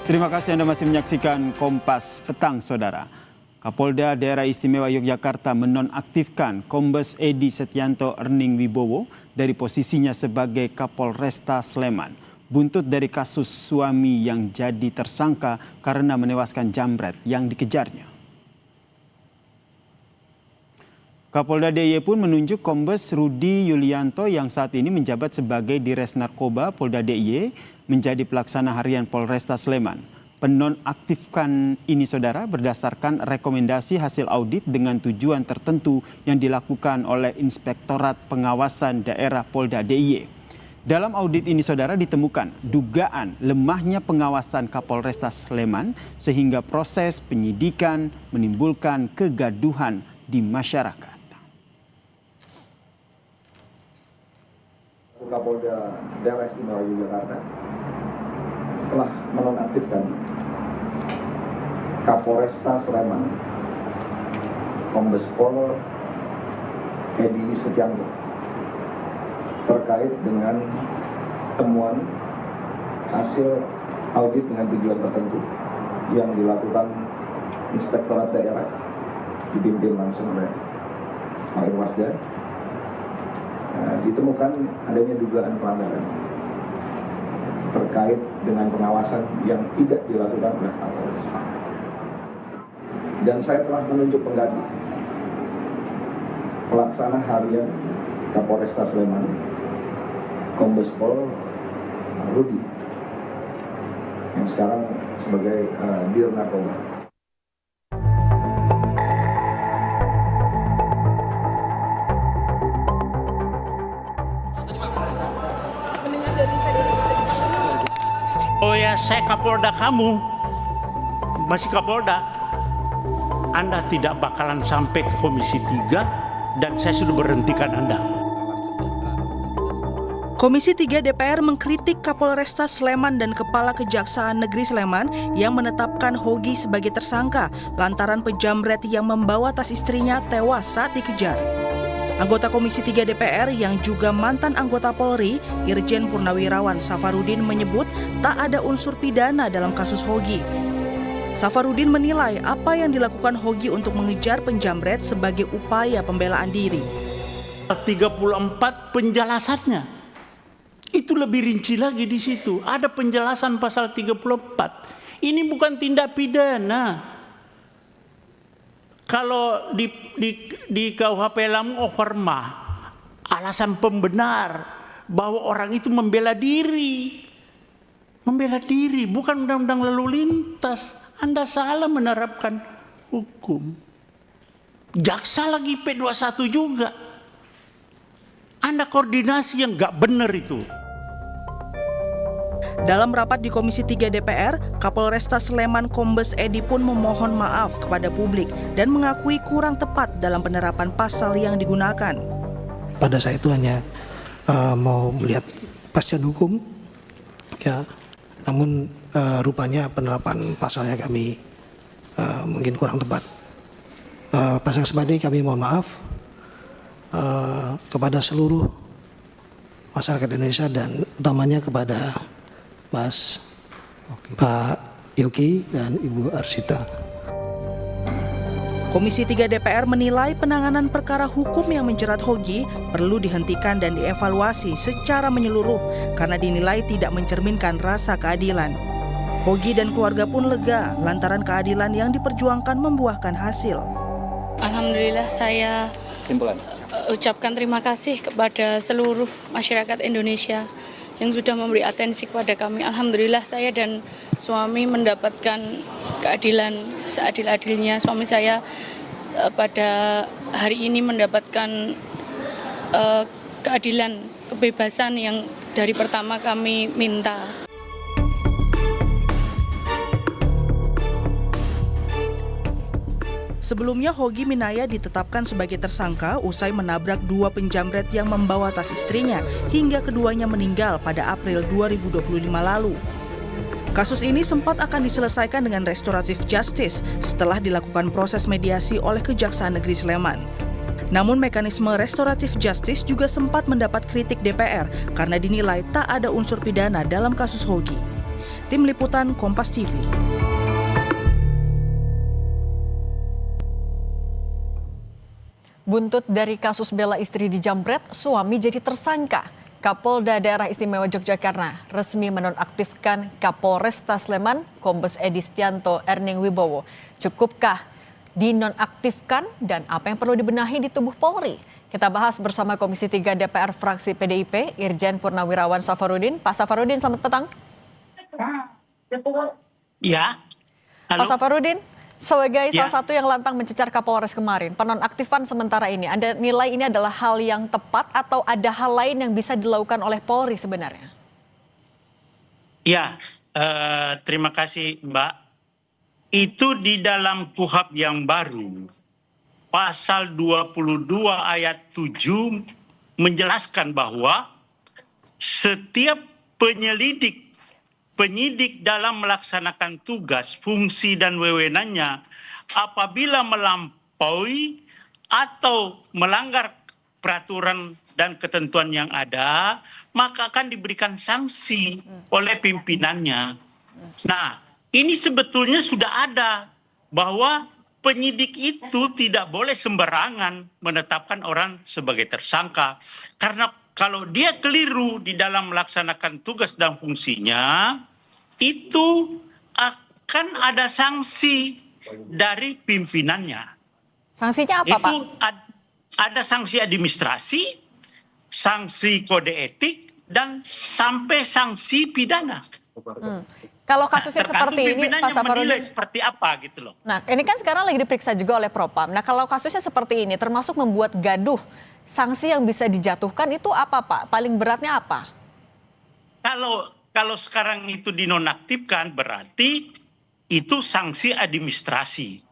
Terima kasih Anda masih menyaksikan Kompas Petang, Saudara. Kapolda Daerah Istimewa Yogyakarta menonaktifkan Kombes Edi Setianto Erning Wibowo dari posisinya sebagai Kapolresta Sleman. Buntut dari kasus suami yang jadi tersangka karena menewaskan jambret yang dikejarnya. Kapolda DIY pun menunjuk Kombes Rudi Yulianto yang saat ini menjabat sebagai Dires Narkoba Polda DIY menjadi pelaksana harian Polresta Sleman. Penonaktifkan ini, Saudara, berdasarkan rekomendasi hasil audit dengan tujuan tertentu yang dilakukan oleh Inspektorat Pengawasan Daerah Polda DIY. Dalam audit ini, Saudara, ditemukan dugaan lemahnya pengawasan Kapolresta Sleman sehingga proses penyidikan menimbulkan kegaduhan di masyarakat. Kapolda Daerah Istimewa Yogyakarta telah menonaktifkan Kapolresta Sleman Kombes Pol Edi Setianto terkait dengan temuan hasil audit dengan tujuan tertentu yang dilakukan Inspektorat Daerah dipimpin langsung oleh Pak Irwasda. Ditemukan adanya dugaan pelanggaran terkait dengan pengawasan yang tidak dilakukan oleh Kapolres. Dan saya telah menunjuk pengganti pelaksana harian Kapolresta Sleman, Kombes Pol Rudi, yang sekarang sebagai Dir Narkoba. Oh ya, saya Kapolda kamu, masih Kapolda. Anda tidak bakalan sampai ke Komisi 3 dan saya sudah berhentikan Anda. Komisi 3 DPR mengkritik Kapolresta Sleman dan Kepala Kejaksaan Negeri Sleman yang menetapkan Hogi sebagai tersangka lantaran pejamret yang membawa tas istrinya tewas saat dikejar. Anggota Komisi 3 DPR yang juga mantan anggota Polri, Irjen Purnawirawan Safarudin menyebut tak ada unsur pidana dalam kasus Hogi. Safarudin menilai apa yang dilakukan Hogi untuk mengejar penjamret sebagai upaya pembelaan diri. 34 penjelasannya. Itu lebih rinci lagi di situ. Ada penjelasan pasal 34. Ini bukan tindak pidana. Kalau di KUHP Lamu overmah, alasan pembenar bahwa orang itu membela diri. Membela diri, bukan undang-undang lalu lintas. Anda salah menerapkan hukum. Jaksa lagi P21 juga. Anda koordinasi yang nggak benar itu. Dalam rapat di Komisi 3 DPR, Kapolresta Sleman Kombes Edi pun memohon maaf kepada publik dan mengakui kurang tepat dalam penerapan pasal yang digunakan. Pada saya itu hanya mau melihat kepastian hukum, ya. Namun rupanya penerapan pasalnya kami mungkin kurang tepat. Pasal sebanding kami mohon maaf kepada seluruh masyarakat Indonesia dan utamanya kepada Pak Yogi dan Ibu Arsita. Komisi 3 DPR menilai penanganan perkara hukum yang menjerat Hogi perlu dihentikan dan dievaluasi secara menyeluruh karena dinilai tidak mencerminkan rasa keadilan. Hogi dan keluarga pun lega lantaran keadilan yang diperjuangkan membuahkan hasil. Alhamdulillah saya ucapkan terima kasih kepada seluruh masyarakat Indonesia yang sudah memberi atensi kepada kami. Alhamdulillah saya dan suami mendapatkan keadilan seadil-adilnya. Suami saya pada hari ini mendapatkan keadilan, kebebasan yang dari pertama kami minta. Sebelumnya Hogi Minaya ditetapkan sebagai tersangka usai menabrak dua penjamret yang membawa tas istrinya hingga keduanya meninggal pada April 2025 lalu. Kasus ini sempat akan diselesaikan dengan restoratif justice setelah dilakukan proses mediasi oleh Kejaksaan Negeri Sleman. Namun mekanisme restoratif justice juga sempat mendapat kritik DPR karena dinilai tak ada unsur pidana dalam kasus Hogi. Tim Liputan Kompas TV. Buntut dari kasus bela istri dijambret, suami jadi tersangka. Kapolda Daerah Istimewa Yogyakarta resmi menonaktifkan Kapolresta Sleman, Kombes Edi Stianto Erning Wibowo. Cukupkah dinonaktifkan dan apa yang perlu dibenahi di tubuh Polri? Kita bahas bersama Komisi 3 DPR fraksi PDIP, Irjen Purnawirawan Safarudin. Pak Safarudin, selamat petang. Ya, Pak Safarudin, sebagai Ya. salah satu yang lantang mencecar Kapolres kemarin, penonaktifan sementara ini, Anda nilai ini adalah hal yang tepat atau ada hal lain yang bisa dilakukan oleh Polri sebenarnya? ya, terima kasih Mbak. Itu di dalam KUHP yang baru, pasal 22 ayat 7 menjelaskan bahwa setiap penyidik dalam melaksanakan tugas, fungsi dan wewenangnya apabila melampaui atau melanggar peraturan dan ketentuan yang ada, maka akan diberikan sanksi oleh pimpinannya. Nah, ini sebetulnya sudah ada bahwa penyidik itu tidak boleh sembarangan menetapkan orang sebagai tersangka. Karena kalau dia keliru di dalam melaksanakan tugas dan fungsinya, itu akan ada sanksi dari pimpinannya. Sanksinya apa, Pak? Itu ada sanksi administrasi, sanksi kode etik, dan sampai sanksi pidana. Kalau kasusnya Tergantung seperti ini, pimpinannya Pak Safarudin. menilai seperti apa gitu loh. Nah, ini kan sekarang lagi diperiksa juga oleh Propam. Nah, kalau kasusnya seperti ini, termasuk membuat gaduh, sanksi yang bisa dijatuhkan itu apa, Pak? Paling beratnya apa? Kalau sekarang itu dinonaktifkan, berarti itu sanksi administrasi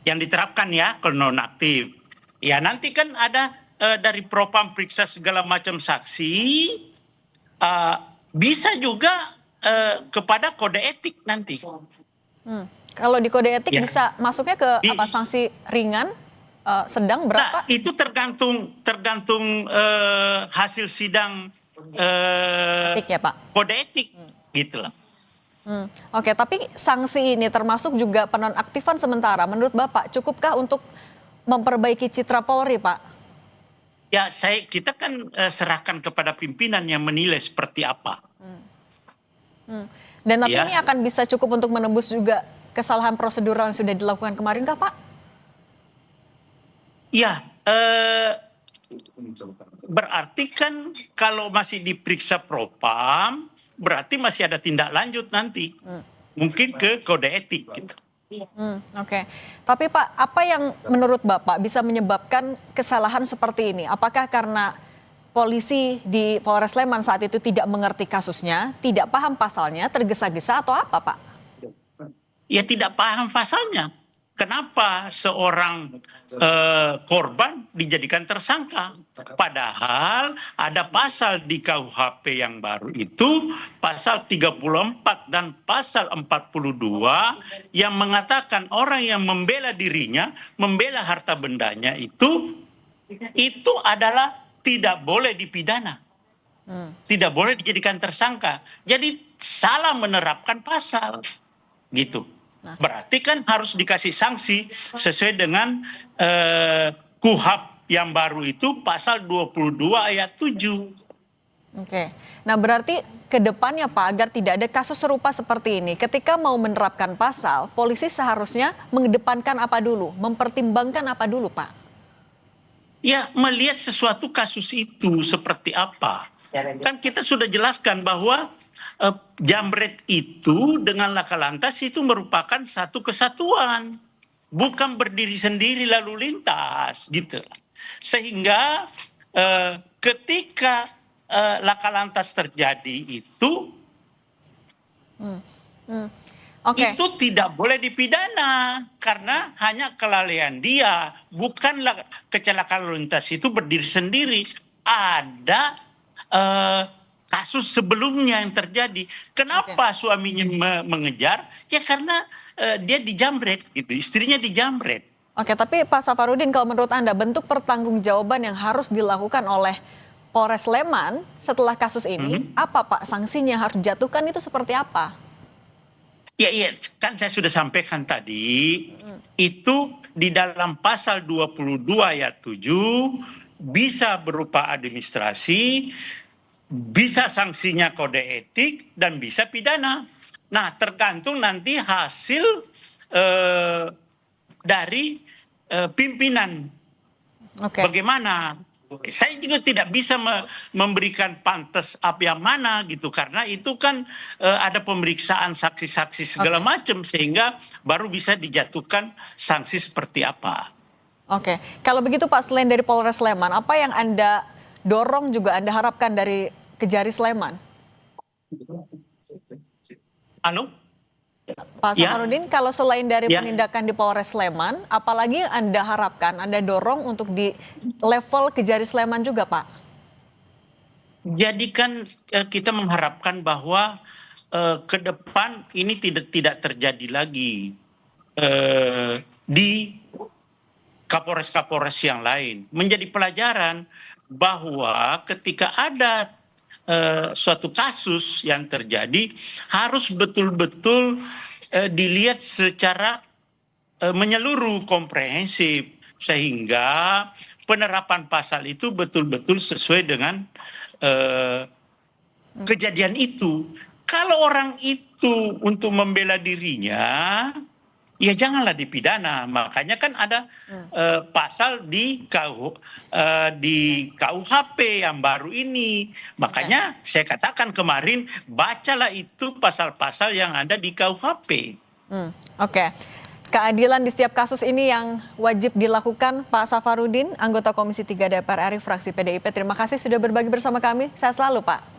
yang diterapkan ya kalau nonaktif. Ya nanti kan ada dari Propam periksa segala macam saksi, bisa juga kepada kode etik nanti. Kalau di kode etik Ya. bisa masuknya ke apa, sanksi ringan, sedang, berapa? Nah, itu tergantung hasil sidang Etik ya, Pak? kode etik, gitu loh. Oke, tapi sanksi ini termasuk juga penonaktifan sementara. Menurut Bapak, cukupkah untuk memperbaiki citra Polri, Pak? Ya, kita kan serahkan kepada pimpinan yang menilai seperti apa. Dan tapi Ya. ini akan bisa cukup untuk menembus juga kesalahan prosedural yang sudah dilakukan kemarin, kah, Pak? Ya, berarti kan kalau masih diperiksa Propam, berarti masih ada tindak lanjut nanti. Mungkin ke kode etik gitu. Oke, tapi Pak, apa yang menurut Bapak bisa menyebabkan kesalahan seperti ini? Apakah karena polisi di Polres Sleman saat itu tidak mengerti kasusnya, tidak paham pasalnya, tergesa-gesa atau apa, Pak? Ya tidak paham pasalnya. Kenapa seorang korban dijadikan tersangka? Padahal ada pasal di KUHP yang baru itu, pasal 34 dan pasal 42 yang mengatakan orang yang membela dirinya, membela harta bendanya itu adalah tidak boleh dipidana. Tidak boleh dijadikan tersangka. Jadi salah menerapkan pasal. Gitu. Berarti kan harus dikasih sanksi sesuai dengan KUHP yang baru itu pasal 22 ayat 7. Oke, nah berarti ke depannya Pak, agar tidak ada kasus serupa seperti ini, ketika mau menerapkan pasal, polisi seharusnya mengedepankan apa dulu, mempertimbangkan apa dulu, Pak? Ya, melihat sesuatu kasus itu seperti apa. Kan kita sudah jelaskan bahwa jambret itu dengan laka lantas itu merupakan satu kesatuan. Bukan berdiri sendiri lalu lintas gitu. Sehingga ketika laka lantas terjadi itu itu tidak boleh dipidana karena hanya kelalaian dia, bukanlah kecelakaan lalu lintas itu berdiri sendiri. Ada kasus sebelumnya yang terjadi. Kenapa suaminya mengejar? Ya karena dia dijambret gitu, istrinya dijambret. Oke, tapi Pak Safarudin, kalau menurut Anda bentuk pertanggungjawaban yang harus dilakukan oleh Polres Sleman setelah kasus ini, apa Pak sanksinya harus dijatuhkan itu seperti apa? Iya, kan saya sudah sampaikan tadi, itu di dalam pasal 22 ayat 7 bisa berupa administrasi, bisa sanksinya kode etik, dan bisa pidana. Nah, tergantung nanti hasil dari pimpinan. Bagaimana? Saya juga tidak bisa memberikan pantas apa yang mana gitu, karena itu kan ada pemeriksaan saksi-saksi segala macam, sehingga baru bisa dijatuhkan sanksi seperti apa. Oke, kalau begitu Pak, selain dari Polres Sleman, apa yang Anda dorong juga Anda harapkan dari Kejari Sleman? Halo? Pak Safarudin, kalau selain dari penindakan di Polres Sleman, apalagi yang Anda harapkan, Anda dorong untuk di level Kejari Sleman juga, Pak? Jadi kan kita mengharapkan bahwa ke depan ini tidak terjadi lagi di Kapolres-Kapolres yang lain. Menjadi pelajaran bahwa ketika ada suatu kasus yang terjadi harus betul-betul dilihat secara menyeluruh, komprehensif, sehingga penerapan pasal itu betul-betul sesuai dengan kejadian itu. Kalau orang itu untuk membela dirinya, ya janganlah dipidana. Makanya kan ada pasal di KUHP yang baru ini. Makanya saya katakan kemarin, bacalah itu pasal-pasal yang ada di KUHP. Oke. Keadilan di setiap kasus ini yang wajib dilakukan. Pak Safarudin, anggota Komisi 3 DPR RI fraksi PDIP. Terima kasih sudah berbagi bersama kami. Sehat selalu, Pak.